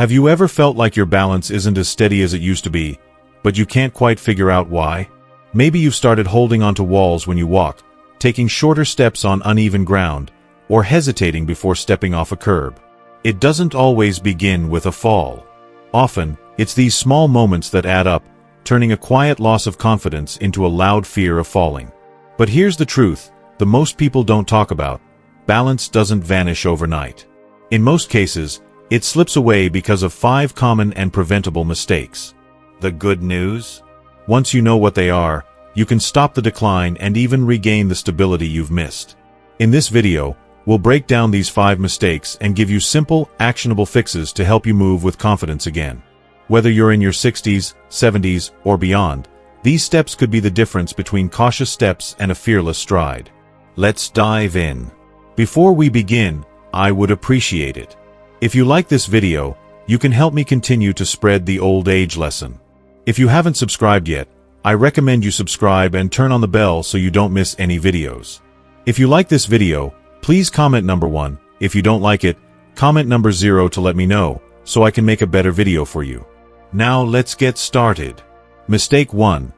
Have you ever felt like your balance isn't as steady as it used to be, but you can't quite figure out why? Maybe you've started holding onto walls when you walk, taking shorter steps on uneven ground, or hesitating before stepping off a curb. It doesn't always begin with a fall. Often, it's these small moments that add up, turning a quiet loss of confidence into a loud fear of falling. But here's the truth, the most people don't talk about. Balance doesn't vanish overnight. In most cases, it slips away because of 5 common and preventable mistakes. The good news? Once you know what they are, you can stop the decline and even regain the stability you've missed. In this video, we'll break down these 5 mistakes and give you simple, actionable fixes to help you move with confidence again. Whether you're in your 60s, 70s, or beyond, these steps could be the difference between cautious steps and a fearless stride. Let's dive in. Before we begin, I would appreciate it if you like this video, you can help me continue to spread the old age lesson. If you haven't subscribed yet, I recommend you subscribe and turn on the bell so you don't miss any videos. If you like this video, please comment number 1. If you don't like it, comment number 0 to let me know, so I can make a better video for you. Now let's get started. Mistake 1.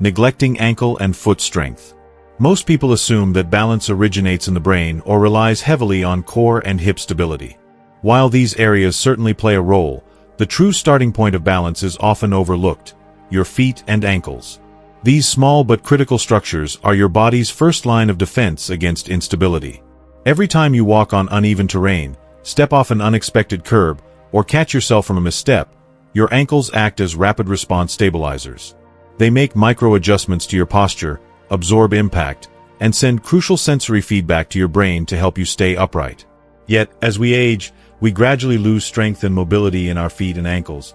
Neglecting ankle and foot strength. Most people assume that balance originates in the brain or relies heavily on core and hip stability. While these areas certainly play a role, the true starting point of balance is often overlooked: your feet and ankles. These small but critical structures are your body's first line of defense against instability. Every time you walk on uneven terrain, step off an unexpected curb, or catch yourself from a misstep, your ankles act as rapid response stabilizers. They make micro-adjustments to your posture, absorb impact, and send crucial sensory feedback to your brain to help you stay upright. Yet, as we age, we gradually lose strength and mobility in our feet and ankles,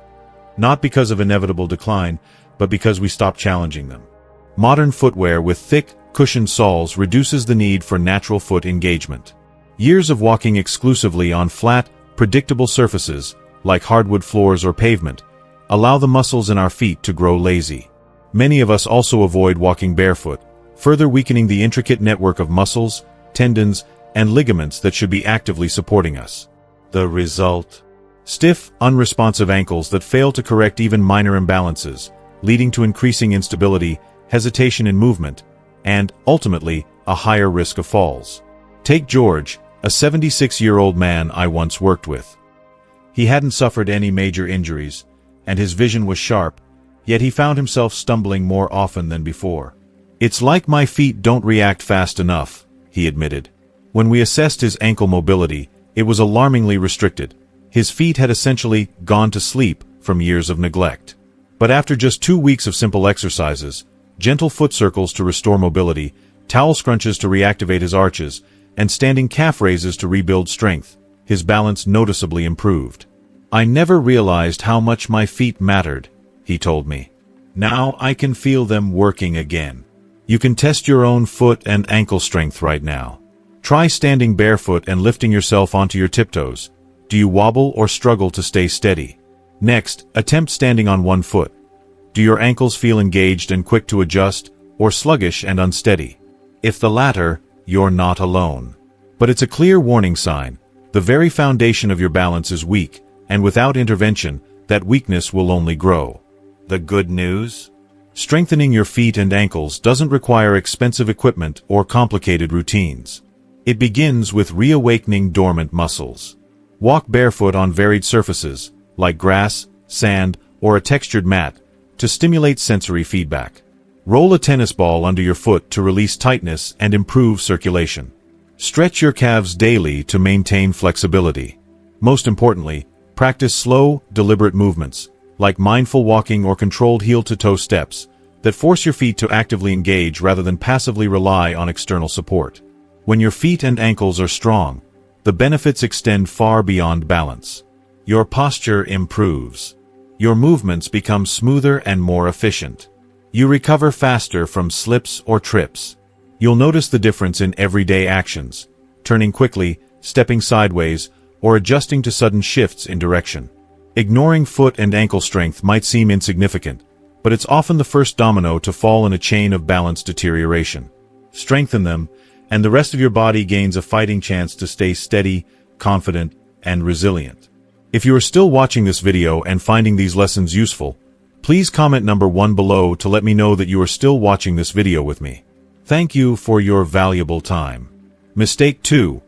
not because of inevitable decline, but because we stop challenging them. Modern footwear with thick, cushioned soles reduces the need for natural foot engagement. Years of walking exclusively on flat, predictable surfaces, like hardwood floors or pavement, allow the muscles in our feet to grow lazy. Many of us also avoid walking barefoot, further weakening the intricate network of muscles, tendons, and ligaments that should be actively supporting us. The result? Stiff, unresponsive ankles that fail to correct even minor imbalances, leading to increasing instability, hesitation in movement, and, ultimately, a higher risk of falls. Take George, a 76-year-old man I once worked with. He hadn't suffered any major injuries, and his vision was sharp, yet he found himself stumbling more often than before. "It's like my feet don't react fast enough," he admitted. When we assessed his ankle mobility, it was alarmingly restricted. His feet had essentially gone to sleep from years of neglect. But after just 2 weeks of simple exercises, gentle foot circles to restore mobility, towel scrunches to reactivate his arches, and standing calf raises to rebuild strength, his balance noticeably improved. "I never realized how much my feet mattered," he told me. "Now I can feel them working again." You can test your own foot and ankle strength right now. Try standing barefoot and lifting yourself onto your tiptoes. Do you wobble or struggle to stay steady? Next, attempt standing on one foot. Do your ankles feel engaged and quick to adjust, or sluggish and unsteady? If the latter, you're not alone. But it's a clear warning sign. The very foundation of your balance is weak, and without intervention, that weakness will only grow. The good news? Strengthening your feet and ankles doesn't require expensive equipment or complicated routines. It begins with reawakening dormant muscles. Walk barefoot on varied surfaces, like grass, sand, or a textured mat, to stimulate sensory feedback. Roll a tennis ball under your foot to release tightness and improve circulation. Stretch your calves daily to maintain flexibility. Most importantly, practice slow, deliberate movements, like mindful walking or controlled heel-to-toe steps, that force your feet to actively engage rather than passively rely on external support. When your feet and ankles are strong, the benefits extend far beyond balance. Your posture improves. Your movements become smoother and more efficient. You recover faster from slips or trips. You'll notice the difference in everyday actions, turning quickly, stepping sideways, or adjusting to sudden shifts in direction. Ignoring foot and ankle strength might seem insignificant, but it's often the first domino to fall in a chain of balance deterioration. Strengthen them, and the rest of your body gains a fighting chance to stay steady, confident, and resilient. If you are still watching this video and finding these lessons useful, please comment number 1 below to let me know that you are still watching this video with me. Thank you for your valuable time. Mistake 2.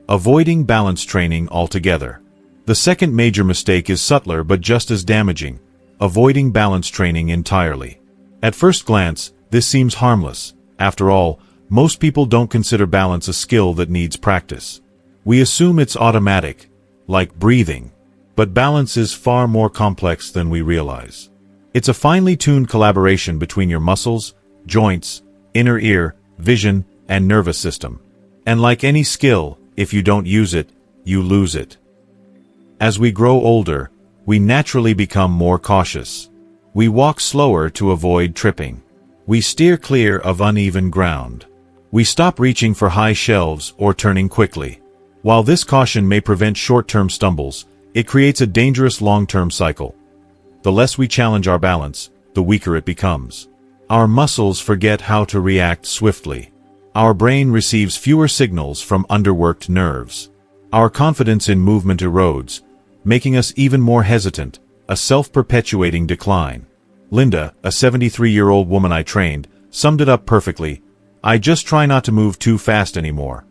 Avoiding balance training altogether. The second major mistake is subtler but just as damaging: avoiding balance training entirely. At first glance, this seems harmless. After all, most people don't consider balance a skill that needs practice. We assume it's automatic, like breathing. But balance is far more complex than we realize. It's a finely tuned collaboration between your muscles, joints, inner ear, vision, and nervous system. And like any skill, if you don't use it, you lose it. As we grow older, we naturally become more cautious. We walk slower to avoid tripping. We steer clear of uneven ground. We stop reaching for high shelves or turning quickly. While this caution may prevent short-term stumbles, it creates a dangerous long-term cycle. The less we challenge our balance, the weaker it becomes. Our muscles forget how to react swiftly. Our brain receives fewer signals from underworked nerves. Our confidence in movement erodes, making us even more hesitant, a self-perpetuating decline. Linda, a 73-year-old woman I trained, summed it up perfectly: "I just try not to move too fast anymore."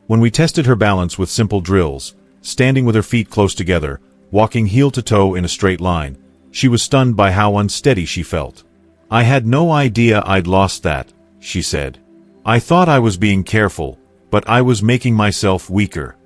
When we tested her balance with simple drills, standing with her feet close together, walking heel to toe in a straight line, she was stunned by how unsteady she felt. "I had no idea I'd lost that," she said. "I thought I was being careful, but I was making myself weaker."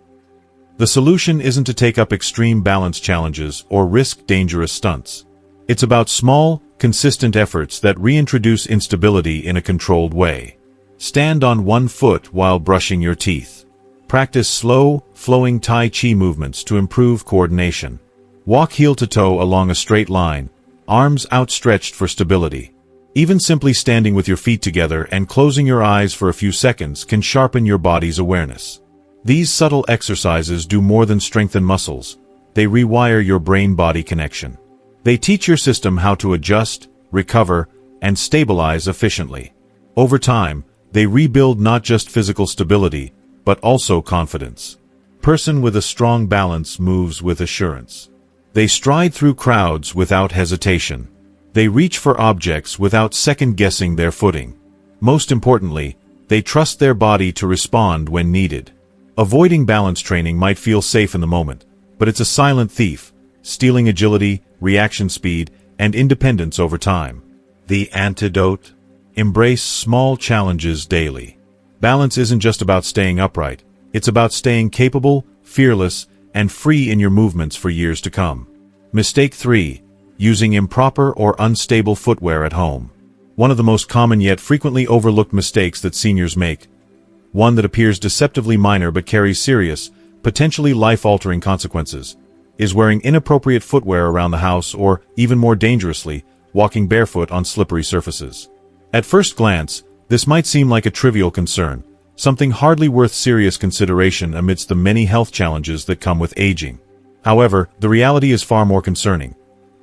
The solution isn't to take up extreme balance challenges or risk dangerous stunts. It's about small, consistent efforts that reintroduce instability in a controlled way. Stand on one foot while brushing your teeth. Practice slow, flowing Tai Chi movements to improve coordination. Walk heel to toe along a straight line, arms outstretched for stability. Even simply standing with your feet together and closing your eyes for a few seconds can sharpen your body's awareness. These subtle exercises do more than strengthen muscles. They rewire your brain-body connection. They teach your system how to adjust, recover, and stabilize efficiently. Over time, they rebuild not just physical stability, but also confidence. Person with a strong balance moves with assurance. They stride through crowds without hesitation. They reach for objects without second-guessing their footing. Most importantly, they trust their body to respond when needed. Avoiding balance training might feel safe in the moment, but it's a silent thief, stealing agility, reaction speed, and independence over time. The antidote? Embrace small challenges daily. Balance isn't just about staying upright. It's about staying capable, fearless, and free in your movements for years to come. Mistake 3. Using improper or unstable footwear at home. One of the most common yet frequently overlooked mistakes that seniors make, one that appears deceptively minor but carries serious, potentially life-altering consequences, is wearing inappropriate footwear around the house or, even more dangerously, walking barefoot on slippery surfaces. At first glance, this might seem like a trivial concern, something hardly worth serious consideration amidst the many health challenges that come with aging. However, the reality is far more concerning.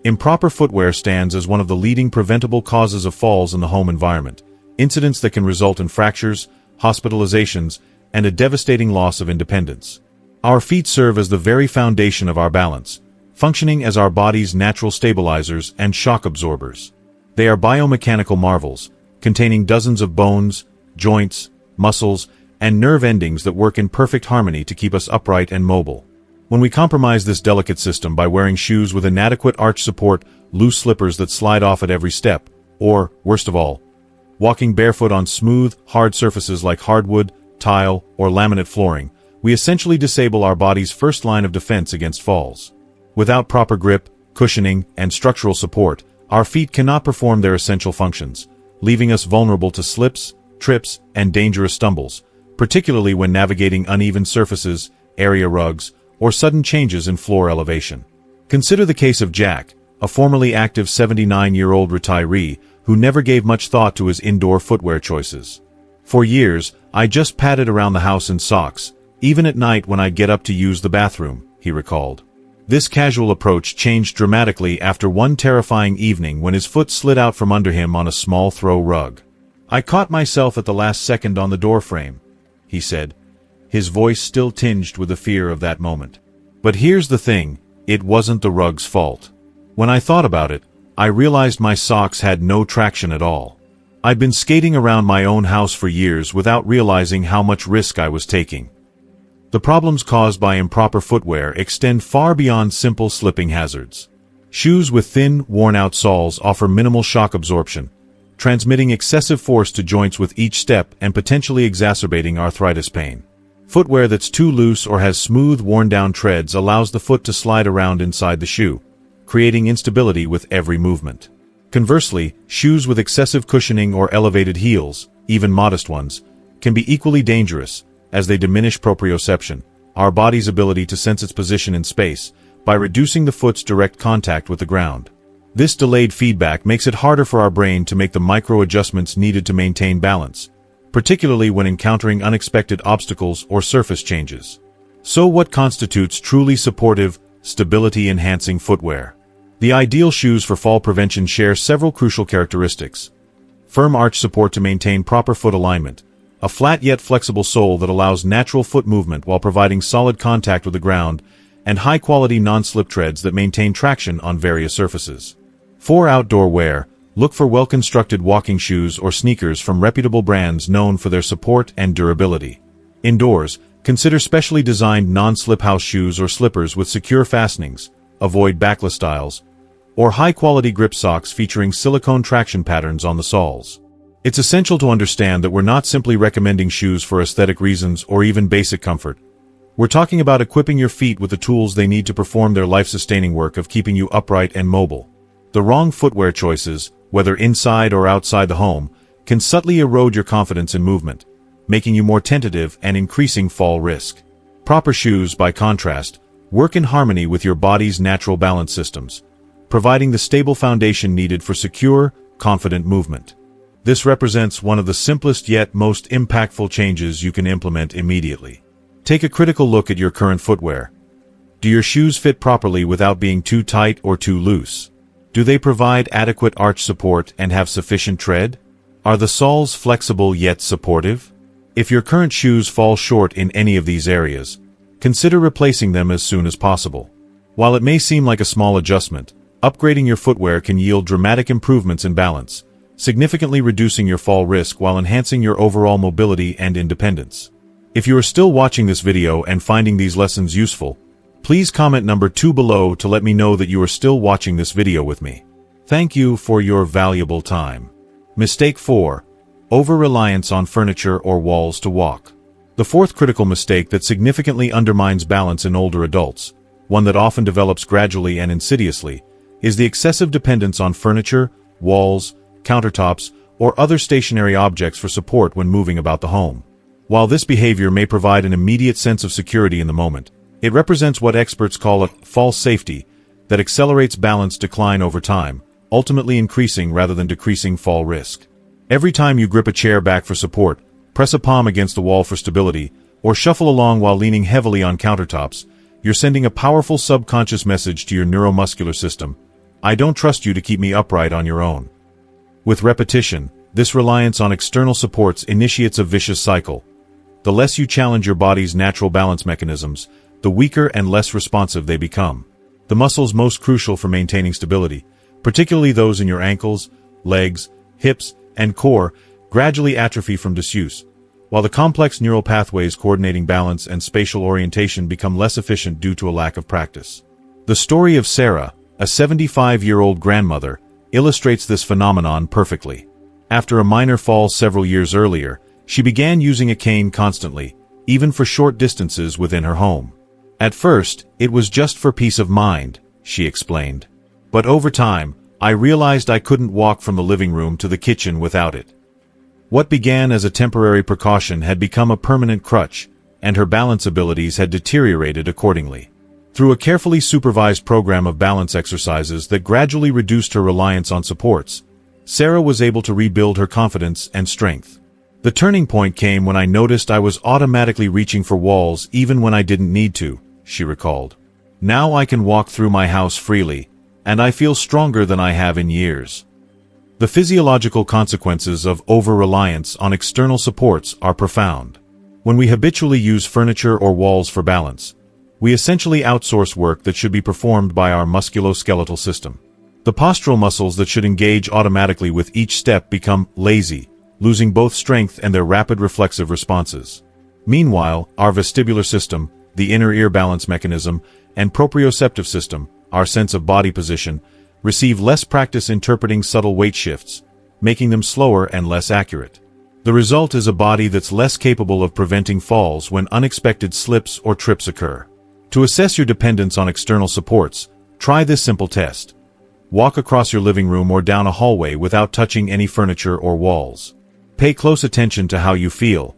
Improper footwear stands as one of the leading preventable causes of falls in the home environment, incidents that can result in fractures, hospitalizations, and a devastating loss of independence. Our feet serve as the very foundation of our balance, functioning as our body's natural stabilizers and shock absorbers. They are biomechanical marvels, containing dozens of bones, joints, muscles, and nerve endings that work in perfect harmony to keep us upright and mobile. When we compromise this delicate system by wearing shoes with inadequate arch support, loose slippers that slide off at every step, or, worst of all, walking barefoot on smooth, hard surfaces like hardwood, tile, or laminate flooring, we essentially disable our body's first line of defense against falls. Without proper grip, cushioning, and structural support, our feet cannot perform their essential functions, leaving us vulnerable to slips, trips, and dangerous stumbles, particularly when navigating uneven surfaces, area rugs, or sudden changes in floor elevation. Consider the case of Jack, a formerly active 79-year-old retiree who never gave much thought to his indoor footwear choices. "For years, I just padded around the house in socks, even at night when I get up to use the bathroom," he recalled. This casual approach changed dramatically after one terrifying evening when his foot slid out from under him on a small throw rug. "I caught myself at the last second on the doorframe," he said, his voice still tinged with the fear of that moment. But here's the thing, it wasn't the rug's fault. When I thought about it, I realized my socks had no traction at all. I'd been skating around my own house for years without realizing how much risk I was taking. The problems caused by improper footwear extend far beyond simple slipping hazards. Shoes with thin, worn-out soles offer minimal shock absorption, transmitting excessive force to joints with each step and potentially exacerbating arthritis pain. Footwear that's too loose or has smooth, worn-down treads allows the foot to slide around inside the shoe, creating instability with every movement. Conversely, shoes with excessive cushioning or elevated heels, even modest ones, can be equally dangerous, as they diminish proprioception, our body's ability to sense its position in space, by reducing the foot's direct contact with the ground. This delayed feedback makes it harder for our brain to make the micro-adjustments needed to maintain balance, particularly when encountering unexpected obstacles or surface changes. So what constitutes truly supportive, stability-enhancing footwear? The ideal shoes for fall prevention share several crucial characteristics. Firm arch support to maintain proper foot alignment, a flat yet flexible sole that allows natural foot movement while providing solid contact with the ground, and high-quality non-slip treads that maintain traction on various surfaces. For outdoor wear, look for well-constructed walking shoes or sneakers from reputable brands known for their support and durability. Indoors, consider specially designed non-slip house shoes or slippers with secure fastenings, avoid backless styles, or high-quality grip socks featuring silicone traction patterns on the soles. It's essential to understand that we're not simply recommending shoes for aesthetic reasons or even basic comfort. We're talking about equipping your feet with the tools they need to perform their life-sustaining work of keeping you upright and mobile. The wrong footwear choices, whether inside or outside the home, can subtly erode your confidence in movement, making you more tentative and increasing fall risk. Proper shoes, by contrast, work in harmony with your body's natural balance systems, providing the stable foundation needed for secure, confident movement. This represents one of the simplest yet most impactful changes you can implement immediately. Take a critical look at your current footwear. Do your shoes fit properly without being too tight or too loose? Do they provide adequate arch support and have sufficient tread? Are the soles flexible yet supportive? If your current shoes fall short in any of these areas, consider replacing them as soon as possible. While it may seem like a small adjustment, upgrading your footwear can yield dramatic improvements in balance, significantly reducing your fall risk while enhancing your overall mobility and independence. If you are still watching this video and finding these lessons useful, please comment number 2 below to let me know that you are still watching this video with me. Thank you for your valuable time. Mistake 4. Over-reliance on furniture or walls to walk. The fourth critical mistake that significantly undermines balance in older adults, one that often develops gradually and insidiously, is the excessive dependence on furniture, walls, countertops, or other stationary objects for support when moving about the home. While this behavior may provide an immediate sense of security in the moment, it represents what experts call a false safety that accelerates balance decline over time, ultimately increasing rather than decreasing fall risk. Every time you grip a chair back for support, press a palm against the wall for stability, or shuffle along while leaning heavily on countertops, you're sending a powerful subconscious message to your neuromuscular system: I don't trust you to keep me upright on your own. With repetition, this reliance on external supports initiates a vicious cycle. The less you challenge your body's natural balance mechanisms, the weaker and less responsive they become. The muscles most crucial for maintaining stability, particularly those in your ankles, legs, hips, and core, gradually atrophy from disuse, while the complex neural pathways coordinating balance and spatial orientation become less efficient due to a lack of practice. The story of Sarah, a 75-year-old grandmother, illustrates this phenomenon perfectly. After a minor fall several years earlier, she began using a cane constantly, even for short distances within her home. At first, it was just for peace of mind, she explained. But over time, I realized I couldn't walk from the living room to the kitchen without it. What began as a temporary precaution had become a permanent crutch, and her balance abilities had deteriorated accordingly. Through a carefully supervised program of balance exercises that gradually reduced her reliance on supports, Sarah was able to rebuild her confidence and strength. The turning point came when I noticed I was automatically reaching for walls even when I didn't need to, she recalled. Now I can walk through my house freely, and I feel stronger than I have in years. The physiological consequences of over-reliance on external supports are profound. When we habitually use furniture or walls for balance, We essentially outsource work that should be performed by our musculoskeletal system. The postural muscles that should engage automatically with each step become lazy, losing both strength and their rapid reflexive responses. Meanwhile, our vestibular system, the inner ear balance mechanism, and proprioceptive system, our sense of body position, receive less practice interpreting subtle weight shifts, making them slower and less accurate. The result is a body that's less capable of preventing falls when unexpected slips or trips occur. To assess your dependence on external supports, try this simple test. Walk across your living room or down a hallway without touching any furniture or walls. Pay close attention to how you feel.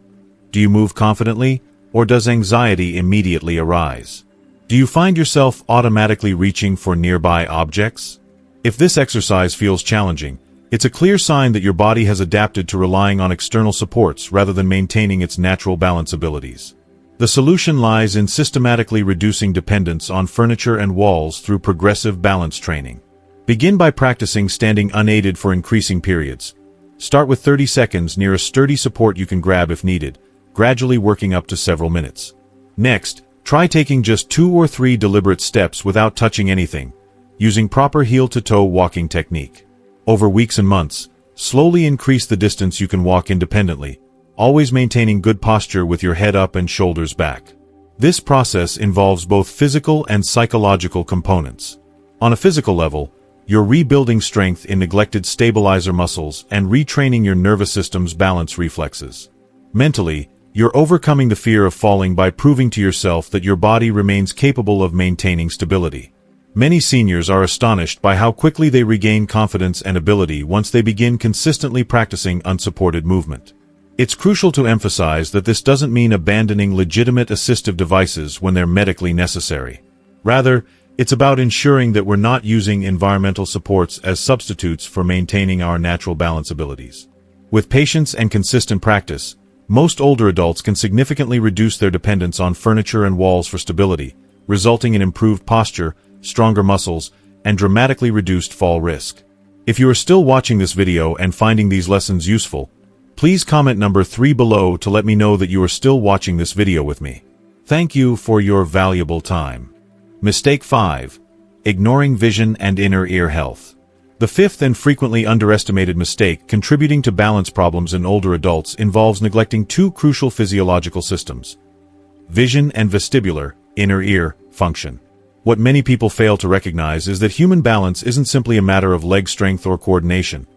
Do you move confidently, or does anxiety immediately arise? Do you find yourself automatically reaching for nearby objects? If this exercise feels challenging, it's a clear sign that your body has adapted to relying on external supports rather than maintaining its natural balance abilities. The solution lies in systematically reducing dependence on furniture and walls through progressive balance training. Begin by practicing standing unaided for increasing periods. Start with 30 seconds near a sturdy support you can grab if needed, gradually working up to several minutes. Next, try taking just 2 or 3 deliberate steps without touching anything, using proper heel-to-toe walking technique. Over weeks and months, slowly increase the distance you can walk independently, always maintaining good posture with your head up and shoulders back. This process involves both physical and psychological components. On a physical level, you're rebuilding strength in neglected stabilizer muscles and retraining your nervous system's balance reflexes. Mentally, you're overcoming the fear of falling by proving to yourself that your body remains capable of maintaining stability. Many seniors are astonished by how quickly they regain confidence and ability once they begin consistently practicing unsupported movement. It's crucial to emphasize that this doesn't mean abandoning legitimate assistive devices when they're medically necessary. Rather, it's about ensuring that we're not using environmental supports as substitutes for maintaining our natural balance abilities. With patience and consistent practice, most older adults can significantly reduce their dependence on furniture and walls for stability, resulting in improved posture, stronger muscles, and dramatically reduced fall risk. If you are still watching this video and finding these lessons useful, please comment number 3 below to let me know that you are still watching this video with me. Thank you for your valuable time. Mistake 5. Ignoring vision and inner ear health. The fifth and frequently underestimated mistake contributing to balance problems in older adults involves neglecting 2 crucial physiological systems: vision and vestibular, inner ear, function. What many people fail to recognize is that human balance isn't simply a matter of leg strength or coordination.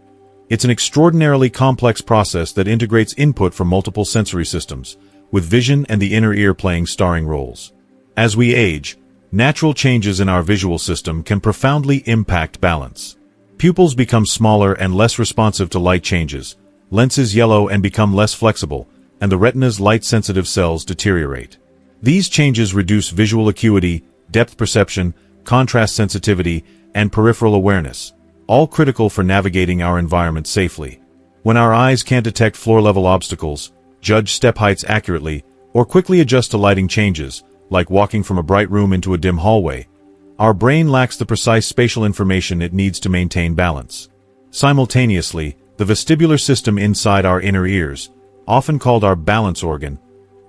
It's an extraordinarily complex process that integrates input from multiple sensory systems, with vision and the inner ear playing starring roles. As we age, natural changes in our visual system can profoundly impact balance. Pupils become smaller and less responsive to light changes, lenses yellow and become less flexible, and the retina's light-sensitive cells deteriorate. These changes reduce visual acuity, depth perception, contrast sensitivity, and peripheral awareness, all critical for navigating our environment safely. When our eyes can't detect floor-level obstacles, judge step heights accurately, or quickly adjust to lighting changes, like walking from a bright room into a dim hallway, our brain lacks the precise spatial information it needs to maintain balance. Simultaneously, the vestibular system inside our inner ears, often called our balance organ,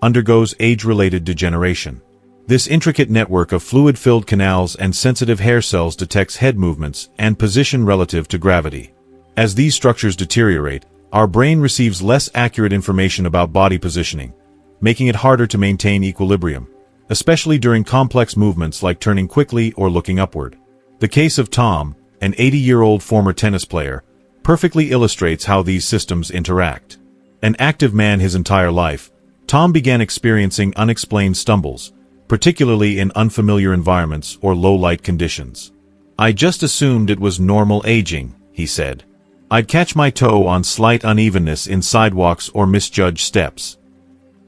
undergoes age-related degeneration. This intricate network of fluid-filled canals and sensitive hair cells detects head movements and position relative to gravity. As these structures deteriorate, our brain receives less accurate information about body positioning, making it harder to maintain equilibrium, especially during complex movements like turning quickly or looking upward. The case of Tom, an 80-year-old former tennis player, perfectly illustrates how these systems interact. An active man his entire life, Tom began experiencing unexplained stumbles, particularly in unfamiliar environments or low-light conditions. "I just assumed it was normal aging," he said. "I'd catch my toe on slight unevenness in sidewalks or misjudged steps."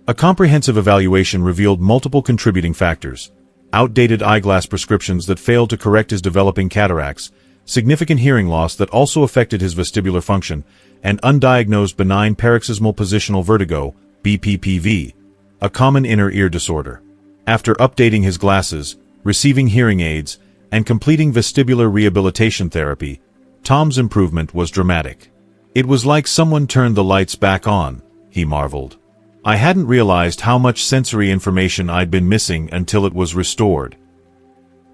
A comprehensive evaluation revealed multiple contributing factors: outdated eyeglass prescriptions that failed to correct his developing cataracts, significant hearing loss that also affected his vestibular function, and undiagnosed benign paroxysmal positional vertigo, BPPV, a common inner ear disorder. After updating his glasses, receiving hearing aids, and completing vestibular rehabilitation therapy, Tom's improvement was dramatic. "It was like someone turned the lights back on," he marveled. I hadn't realized how much sensory information I'd been missing until it was restored.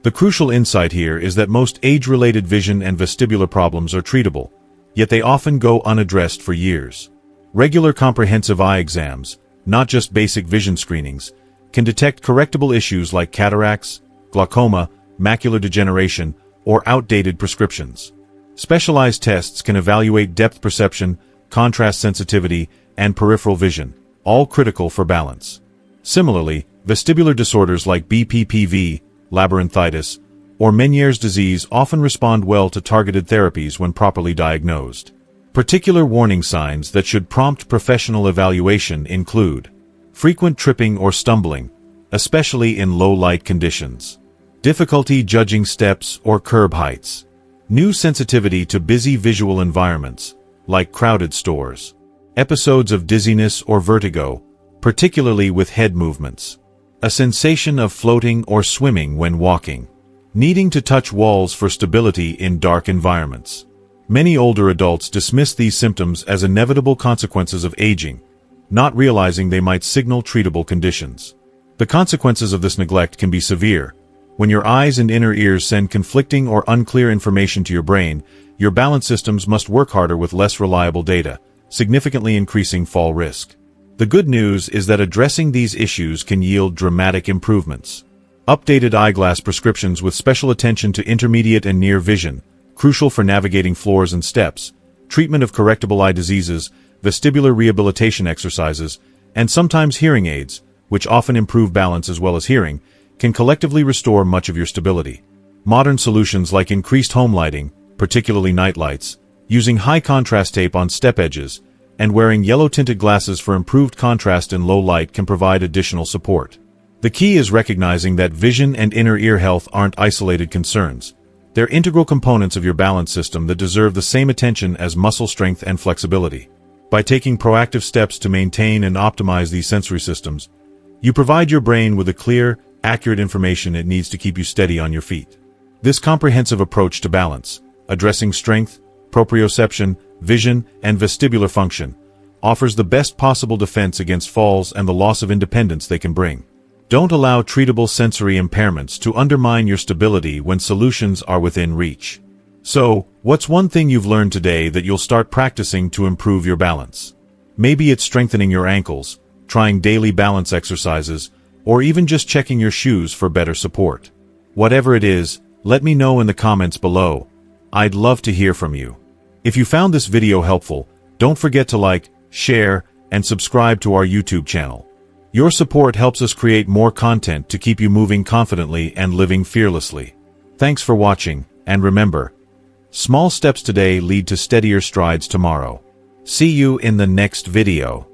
The crucial insight here is that most age-related vision and vestibular problems are treatable, yet they often go unaddressed for years. Regular comprehensive eye exams, not just basic vision screenings, can detect correctable issues like cataracts, glaucoma, macular degeneration, or outdated prescriptions. Specialized tests can evaluate depth perception, contrast sensitivity, and peripheral vision, all critical for balance. Similarly, vestibular disorders like BPPV, labyrinthitis, or Meniere's disease often respond well to targeted therapies when properly diagnosed. Particular warning signs that should prompt professional evaluation include frequent tripping or stumbling, especially in low-light conditions, difficulty judging steps or curb heights, new sensitivity to busy visual environments, like crowded stores, episodes of dizziness or vertigo, particularly with head movements, a sensation of floating or swimming when walking, needing to touch walls for stability in dark environments. Many older adults dismiss these symptoms as inevitable consequences of aging, not realizing they might signal treatable conditions. The consequences of this neglect can be severe. When your eyes and inner ears send conflicting or unclear information to your brain, your balance systems must work harder with less reliable data, significantly increasing fall risk. The good news is that addressing these issues can yield dramatic improvements. Updated eyeglass prescriptions with special attention to intermediate and near vision, crucial for navigating floors and steps, treatment of correctable eye diseases, vestibular rehabilitation exercises, and sometimes hearing aids, which often improve balance as well as hearing, can collectively restore much of your stability. Modern solutions like increased home lighting, particularly night lights, using high-contrast tape on step edges, and wearing yellow-tinted glasses for improved contrast in low light can provide additional support. The key is recognizing that vision and inner ear health aren't isolated concerns. They're integral components of your balance system that deserve the same attention as muscle strength and flexibility. By taking proactive steps to maintain and optimize these sensory systems, you provide your brain with the clear, accurate information it needs to keep you steady on your feet. This comprehensive approach to balance, addressing strength, proprioception, vision, and vestibular function, offers the best possible defense against falls and the loss of independence they can bring. Don't allow treatable sensory impairments to undermine your stability when solutions are within reach. So, what's one thing you've learned today that you'll start practicing to improve your balance? Maybe it's strengthening your ankles, trying daily balance exercises, or even just checking your shoes for better support. Whatever it is, let me know in the comments below. I'd love to hear from you. If you found this video helpful, don't forget to like, share, and subscribe to our YouTube channel. Your support helps us create more content to keep you moving confidently and living fearlessly. Thanks for watching, and remember, small steps today lead to steadier strides tomorrow. See you in the next video.